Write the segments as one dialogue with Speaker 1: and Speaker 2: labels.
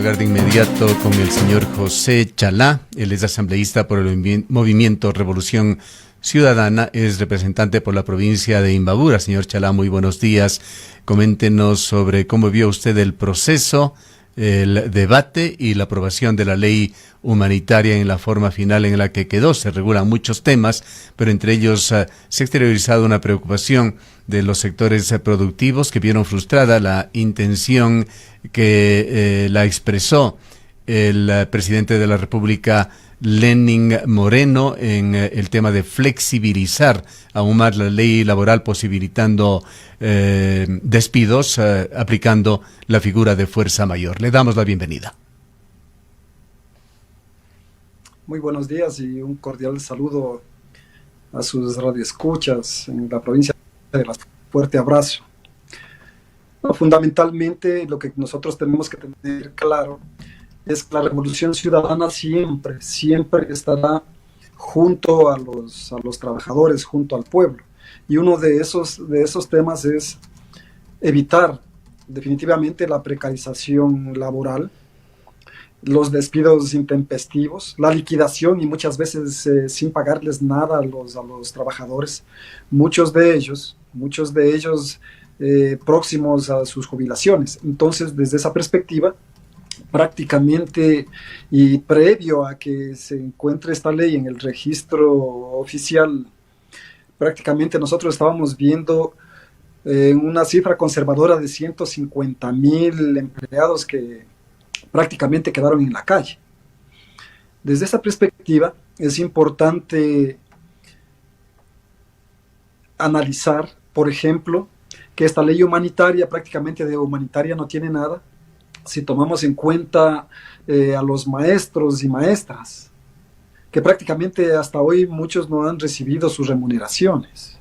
Speaker 1: dialogar de inmediato con el señor José Chalá. Él es asambleísta por el Movimiento Revolución Ciudadana, es representante por la provincia de Imbabura. Señor Chalá, muy buenos días. Coméntenos sobre cómo vio usted el proceso, el debate y la aprobación de la ley humanitaria en la forma final en la que quedó. Se regulan muchos temas, pero entre ellos se ha exteriorizado una preocupación de los sectores productivos que vieron frustrada la intención que la expresó el presidente de la República, Lenín Moreno, en el tema de flexibilizar aún más la ley laboral, posibilitando despidos, aplicando la figura de fuerza mayor. Le damos la bienvenida.
Speaker 2: Muy buenos días y un cordial saludo a sus radioescuchas en la provincia de La Paz. Fuerte abrazo. Fundamentalmente, lo que nosotros tenemos que tener claro es que la Revolución Ciudadana siempre estará junto a los trabajadores, junto al pueblo. Y uno de esos temas es evitar definitivamente la precarización laboral, los despidos intempestivos, la liquidación y muchas veces sin pagarles nada a los trabajadores, muchos de ellos próximos a sus jubilaciones. Entonces, desde esa perspectiva, prácticamente y previo a que se encuentre esta ley en el registro oficial, prácticamente nosotros estábamos viendo una cifra conservadora de 150,000 empleados que prácticamente quedaron en la calle. Desde esa perspectiva es importante analizar, por ejemplo, que esta ley humanitaria prácticamente de humanitaria no tiene nada si tomamos en cuenta a los maestros y maestras, que prácticamente hasta hoy muchos no han recibido sus remuneraciones.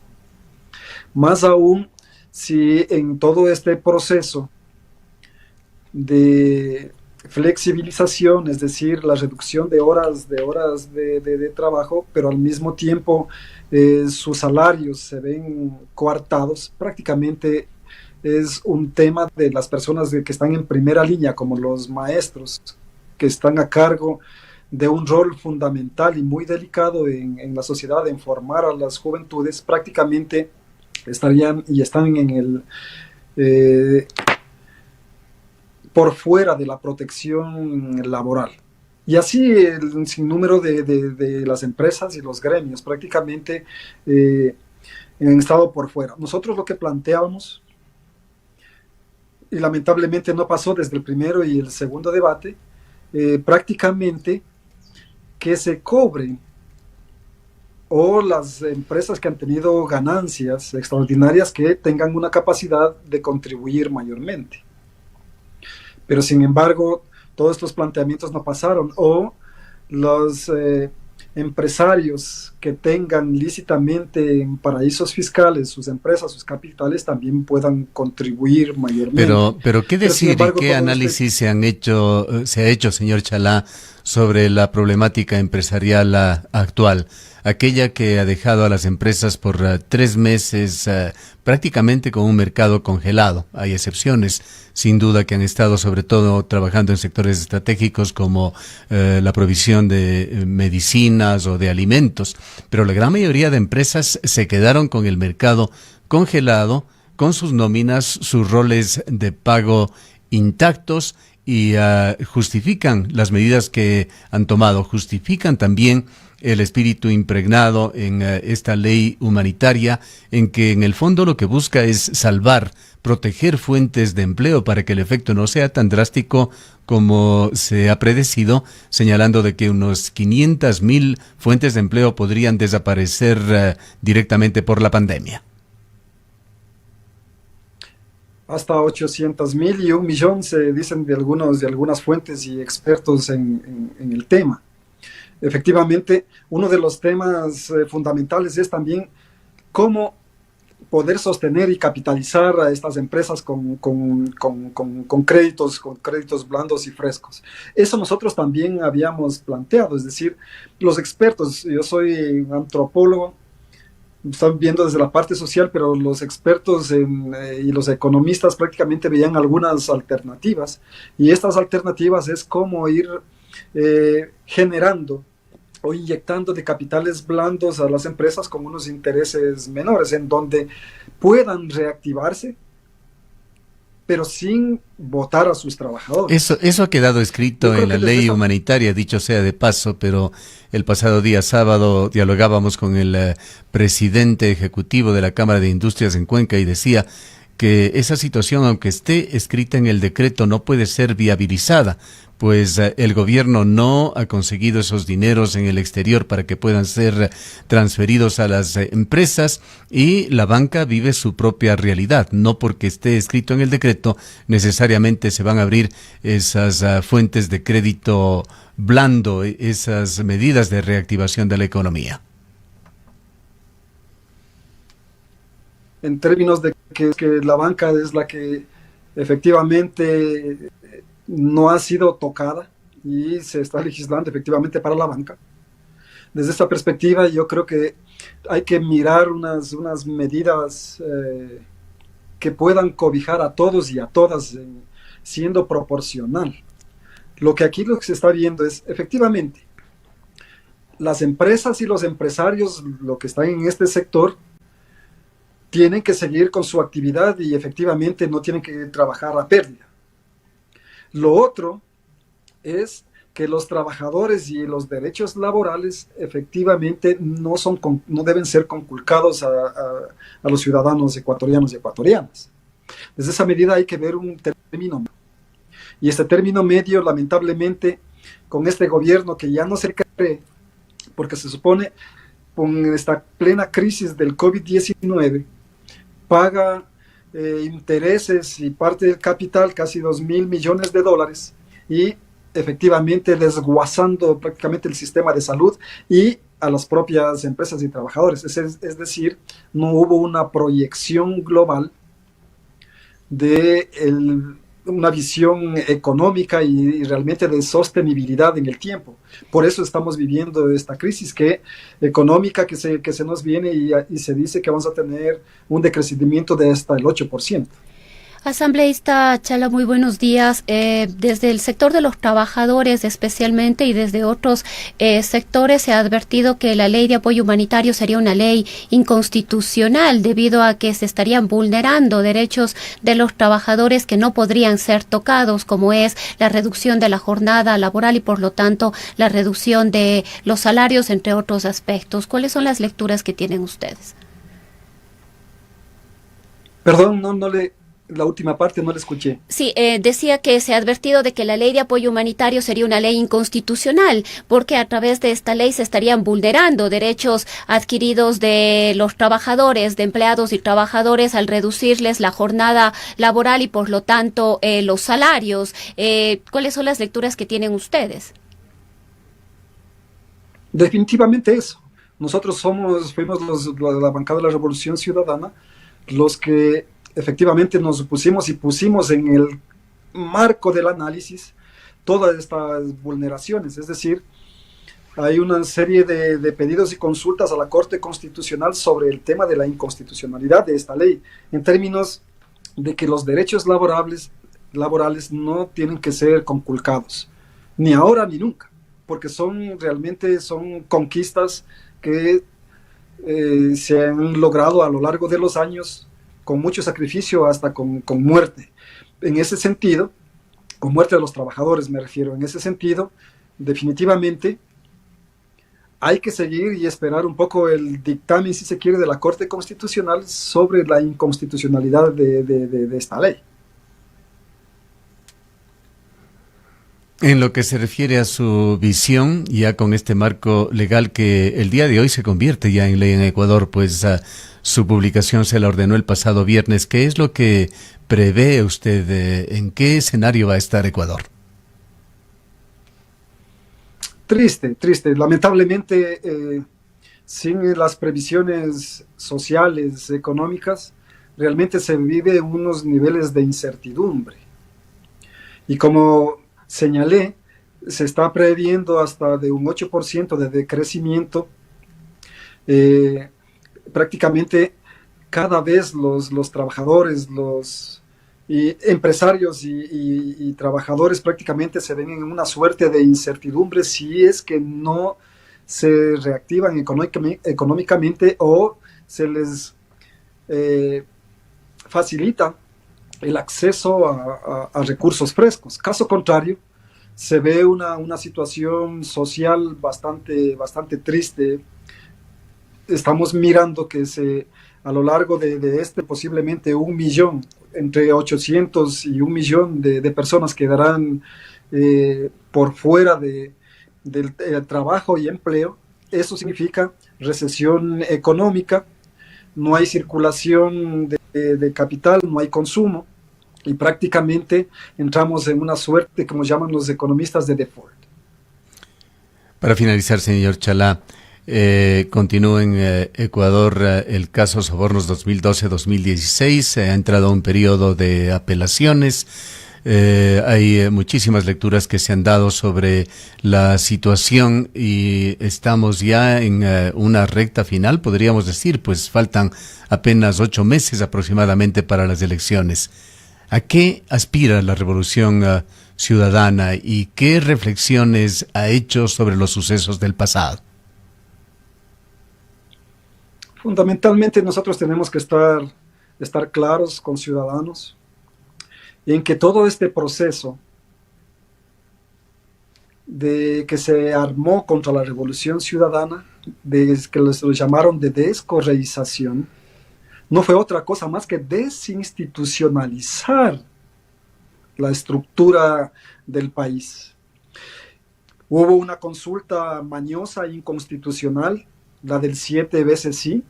Speaker 2: Más aún si en todo este proceso de flexibilización, es decir, la reducción de horas de trabajo, pero al mismo tiempo sus salarios se ven coartados, prácticamente es un tema de las personas que están en primera línea, como los maestros, que están a cargo de un rol fundamental y muy delicado en la sociedad, en formar a las juventudes, prácticamente estarían y están en por fuera de la protección laboral. Y así el sinnúmero de las empresas y los gremios prácticamente han estado por fuera. Nosotros lo que planteábamos, y lamentablemente no pasó desde el primero y el segundo debate, prácticamente que se cobren, o las empresas que han tenido ganancias extraordinarias que tengan una capacidad de contribuir mayormente. Pero sin embargo, todos estos planteamientos no pasaron, o los empresarios que tengan lícitamente en paraísos fiscales sus empresas, sus capitales, también puedan contribuir mayormente.
Speaker 1: Pero ¿qué decir y qué análisis se ha hecho, señor Chalá, sobre la problemática empresarial actual? Aquella que ha dejado a las empresas por 3 meses prácticamente con un mercado congelado. Hay excepciones, sin duda, que han estado sobre todo trabajando en sectores estratégicos como la provisión de medicinas o de alimentos, pero la gran mayoría de empresas se quedaron con el mercado congelado, con sus nóminas, sus roles de pago intactos, y justifican las medidas que han tomado, justifican también el espíritu impregnado en esta ley humanitaria, en que en el fondo lo que busca es salvar, proteger fuentes de empleo para que el efecto no sea tan drástico como se ha predecido, señalando de que unos 500,000 fuentes de empleo podrían desaparecer directamente por la pandemia.
Speaker 2: Hasta 800,000 y 1,000,000 se dicen de algunas fuentes y expertos en el tema. Efectivamente, uno de los temas fundamentales es también cómo poder sostener y capitalizar a estas empresas con créditos blandos y frescos. Eso nosotros también habíamos planteado, es decir, los expertos, yo soy antropólogo, están viendo desde la parte social, pero los expertos y los economistas prácticamente veían algunas alternativas. Y estas alternativas es cómo ir generando o inyectando de capitales blandos a las empresas con unos intereses menores, en donde puedan reactivarse, pero sin votar a sus trabajadores.
Speaker 1: Eso ha quedado escrito en la ley humanitaria, dicho sea de paso, pero el pasado día sábado dialogábamos con el presidente ejecutivo de la Cámara de Industrias en Cuenca y decía que esa situación, aunque esté escrita en el decreto, no puede ser viabilizada, pues el gobierno no ha conseguido esos dineros en el exterior para que puedan ser transferidos a las empresas y la banca vive su propia realidad. No porque esté escrito en el decreto necesariamente se van a abrir esas fuentes de crédito blando, esas medidas de reactivación de la economía.
Speaker 2: En términos de que la banca es la que efectivamente no ha sido tocada y se está legislando efectivamente para la banca. Desde esta perspectiva yo creo que hay que mirar unas medidas que puedan cobijar a todos y a todas siendo proporcional. Lo que se está viendo es efectivamente las empresas y los empresarios, lo que están en este sector, tienen que seguir con su actividad y efectivamente no tienen que trabajar a pérdida. Lo otro es que los trabajadores y los derechos laborales efectivamente no deben ser conculcados a los ciudadanos ecuatorianos y ecuatorianas. Desde esa medida hay que ver un término medio. Y este término medio, lamentablemente, con este gobierno que ya no se cree, porque se supone con esta plena crisis del COVID-19, paga intereses y parte del capital, casi $2.000 millones, y efectivamente desguazando prácticamente el sistema de salud y a las propias empresas y trabajadores. Es decir, no hubo una proyección global de una visión económica y realmente de sostenibilidad en el tiempo. Por eso estamos viviendo esta crisis económica que se nos viene y se dice que vamos a tener un decrecimiento de hasta el 8%.
Speaker 3: Asambleísta Chala, muy buenos días. Desde el sector de los trabajadores especialmente y desde otros sectores se ha advertido que la ley de apoyo humanitario sería una ley inconstitucional debido a que se estarían vulnerando derechos de los trabajadores que no podrían ser tocados, como es la reducción de la jornada laboral y por lo tanto la reducción de los salarios, entre otros aspectos. ¿Cuáles son las lecturas que tienen ustedes?
Speaker 2: Perdón, la última parte no la escuché.
Speaker 3: Sí, decía que se ha advertido de que la ley de apoyo humanitario sería una ley inconstitucional, porque a través de esta ley se estarían vulnerando derechos adquiridos de los trabajadores, de empleados y trabajadores al reducirles la jornada laboral y por lo tanto los salarios. ¿Cuáles son las lecturas que tienen ustedes?
Speaker 2: Definitivamente eso. Nosotros fuimos la bancada de la Revolución Ciudadana, los que efectivamente nos pusimos y pusimos en el marco del análisis todas estas vulneraciones. Es decir, hay una serie de pedidos y consultas a la Corte Constitucional sobre el tema de la inconstitucionalidad de esta ley, en términos de que los derechos laborales no tienen que ser conculcados, ni ahora ni nunca, porque realmente son conquistas que se han logrado a lo largo de los años, con mucho sacrificio, hasta con muerte. En ese sentido, con muerte de los trabajadores me refiero, en ese sentido, definitivamente hay que seguir y esperar un poco el dictamen, si se quiere, de la Corte Constitucional sobre la inconstitucionalidad de esta ley.
Speaker 1: En lo que se refiere a su visión, ya con este marco legal que el día de hoy se convierte ya en ley en Ecuador, pues su publicación se la ordenó el pasado viernes. ¿Qué es lo que prevé usted? ¿En qué escenario va a estar Ecuador?
Speaker 2: Triste. Lamentablemente, sin las previsiones sociales, económicas, realmente se vive unos niveles de incertidumbre. Y como señalé, se está previendo hasta de un 8% de decrecimiento prácticamente cada vez los trabajadores, los empresarios y trabajadores prácticamente se ven en una suerte de incertidumbre si es que no se reactivan económicamente o se les facilita el acceso a recursos frescos. Caso contrario, se ve una situación social bastante triste. Estamos mirando que a lo largo de posiblemente 1 millón, entre 800 y 1 millón de personas quedarán por fuera del trabajo y empleo. Eso significa recesión económica, no hay circulación de capital, no hay consumo, y prácticamente entramos en una suerte, como llaman los economistas, de default.
Speaker 1: Para finalizar, señor Chalá, continúa en Ecuador el caso Sobornos 2012-2016, ha entrado a un periodo de apelaciones. Hay muchísimas lecturas que se han dado sobre la situación y estamos ya en una recta final, podríamos decir, pues faltan apenas 8 meses aproximadamente para las elecciones. ¿A qué aspira la revolución ciudadana y qué reflexiones ha hecho sobre los sucesos del pasado?
Speaker 2: Fundamentalmente nosotros tenemos que estar claros con ciudadanos en que todo este proceso de que se armó contra la revolución ciudadana, que lo llamaron de descorreización, no fue otra cosa más que desinstitucionalizar la estructura del país. Hubo una consulta mañosa e inconstitucional, la del 7 veces sí,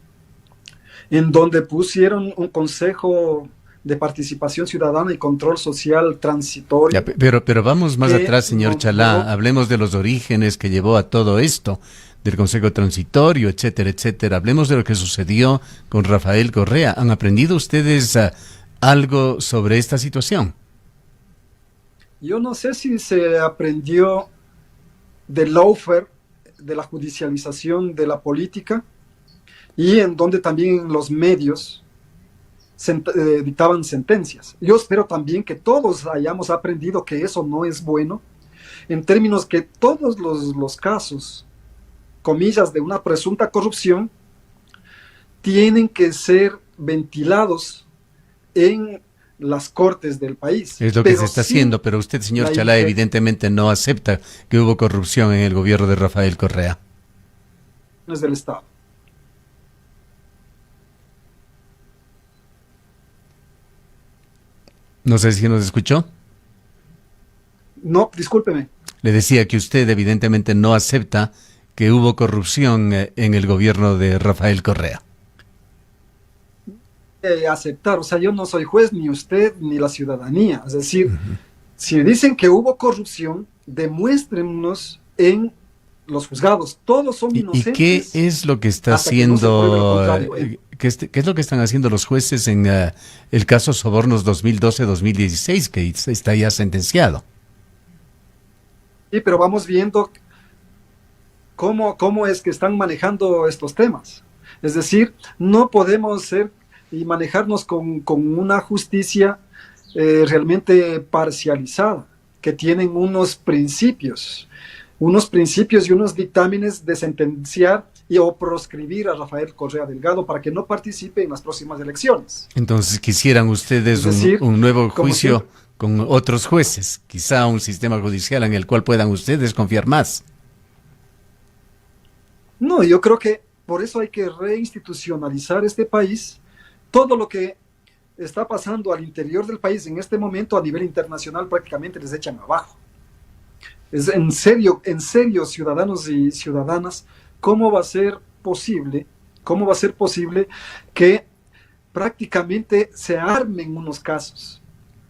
Speaker 2: en donde pusieron un consejo de participación ciudadana y control social transitorio.
Speaker 1: Ya, pero vamos más atrás, señor Chalá, hablemos de los orígenes que llevó a todo esto, del Consejo Transitorio, etcétera, etcétera. Hablemos de lo que sucedió con Rafael Correa. ¿Han aprendido ustedes algo sobre esta situación?
Speaker 2: Yo no sé si se aprendió del lawfare, de la judicialización de la política, y en donde también los medios dictaban sentencias. Yo espero también que todos hayamos aprendido que eso no es bueno, en términos que todos los casos, comillas, de una presunta corrupción, tienen que ser ventilados en las cortes del país.
Speaker 1: Es lo que se está haciendo, pero usted, señor Chalá, evidentemente no acepta que hubo corrupción en el gobierno de Rafael Correa.
Speaker 2: Es del Estado.
Speaker 1: No sé si nos escuchó.
Speaker 2: No, discúlpeme.
Speaker 1: Le decía que usted evidentemente no acepta que hubo corrupción en el gobierno de Rafael Correa.
Speaker 2: Aceptar, o sea, yo no soy juez, ni usted, ni la ciudadanía. Es decir, si dicen que hubo corrupción, demuéstrennos en los juzgados. Todos son inocentes.
Speaker 1: ¿Y qué es lo que está haciendo, qué es lo que están haciendo los jueces en el caso Sobornos 2012-2016, que está ya sentenciado?
Speaker 2: Sí, pero vamos viendo cómo es que están manejando estos temas. Es decir, no podemos ser y manejarnos con una justicia realmente parcializada, que tienen unos principios y unos dictámenes de sentenciar o proscribir a Rafael Correa Delgado para que no participe en las próximas elecciones.
Speaker 1: Entonces quisieran ustedes un nuevo juicio con otros jueces, quizá un sistema judicial en el cual puedan ustedes confiar más.
Speaker 2: No, yo creo que por eso hay que reinstitucionalizar este país. Todo lo que está pasando al interior del país en este momento a nivel internacional prácticamente les echan abajo. Es en serio, ciudadanos y ciudadanas, ¿cómo va a ser posible que prácticamente se armen unos casos?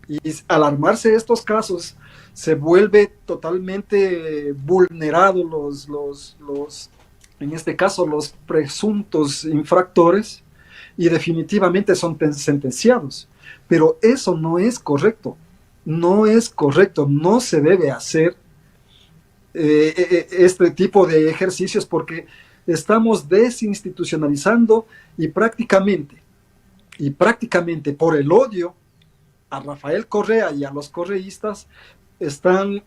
Speaker 2: Y al armarse estos casos, se vuelve totalmente vulnerados en este caso, los presuntos infractores, y definitivamente son sentenciados. Pero eso no es correcto, no se debe hacer este tipo de ejercicios porque estamos desinstitucionalizando y prácticamente por el odio a Rafael Correa y a los correístas están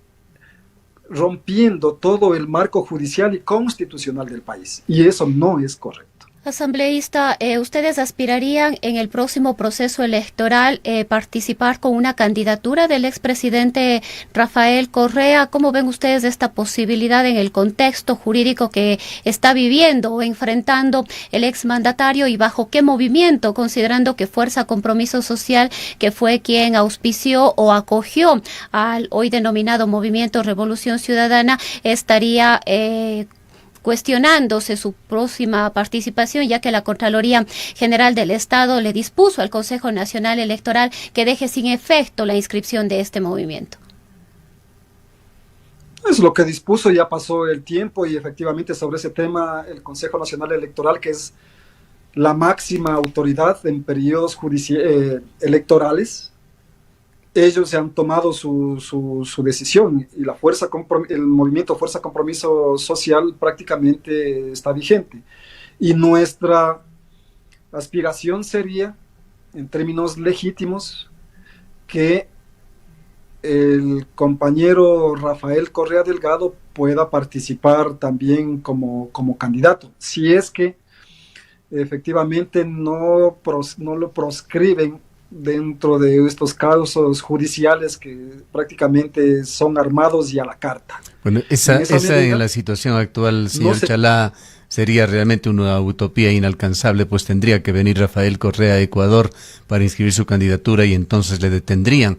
Speaker 2: rompiendo todo el marco judicial y constitucional del país, y eso no es correcto.
Speaker 3: Asambleísta, ¿ustedes aspirarían en el próximo proceso electoral participar con una candidatura del expresidente Rafael Correa? ¿Cómo ven ustedes esta posibilidad en el contexto jurídico que está viviendo o enfrentando el exmandatario, y bajo qué movimiento, considerando que Fuerza Compromiso Social, que fue quien auspició o acogió al hoy denominado Movimiento Revolución Ciudadana, estaría cuestionándose su próxima participación, ya que la Contraloría General del Estado le dispuso al Consejo Nacional Electoral que deje sin efecto la inscripción de este movimiento?
Speaker 2: Es lo que dispuso, ya pasó el tiempo, y efectivamente sobre ese tema el Consejo Nacional Electoral, que es la máxima autoridad en periodos electorales, ellos se han tomado su decisión, y el movimiento Fuerza Compromiso Social prácticamente está vigente. Y nuestra aspiración sería, en términos legítimos, que el compañero Rafael Correa Delgado pueda participar también como candidato, si es que efectivamente no lo proscriben dentro de estos casos judiciales que prácticamente son armados y a la carta.
Speaker 1: Bueno, esa en la situación actual, señor Chalá, sería realmente una utopía inalcanzable, pues tendría que venir Rafael Correa a Ecuador para inscribir su candidatura y entonces le detendrían.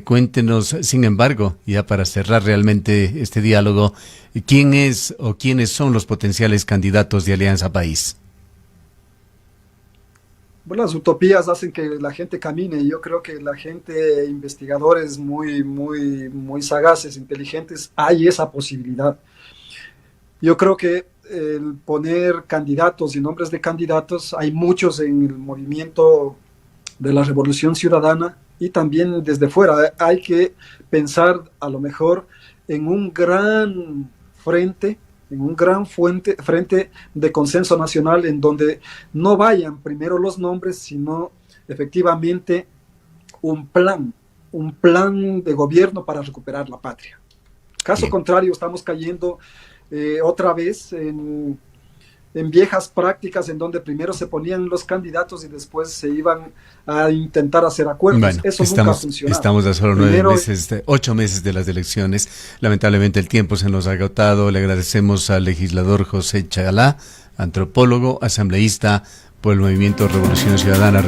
Speaker 1: Cuéntenos, sin embargo, ya para cerrar realmente este diálogo, ¿quién es o quiénes son los potenciales candidatos de Alianza País?
Speaker 2: Bueno, las utopías hacen que la gente camine, y yo creo que la gente, investigadores muy sagaces, inteligentes, hay esa posibilidad. Yo creo que el poner candidatos y nombres de candidatos, hay muchos en el movimiento de la Revolución Ciudadana y también desde fuera. Hay que pensar a lo mejor en un gran frente, frente de consenso nacional, en donde no vayan primero los nombres, sino efectivamente un plan de gobierno para recuperar la patria. Caso contrario, estamos cayendo otra vez en viejas prácticas, en donde primero se ponían los candidatos y después se iban a intentar hacer acuerdos.
Speaker 1: Bueno,
Speaker 2: eso nunca ha funcionado.
Speaker 1: Estamos a solo 8 meses de las elecciones. Lamentablemente el tiempo se nos ha agotado. Le agradecemos al legislador José Chalá, antropólogo, asambleísta por el Movimiento Revolución Ciudadana.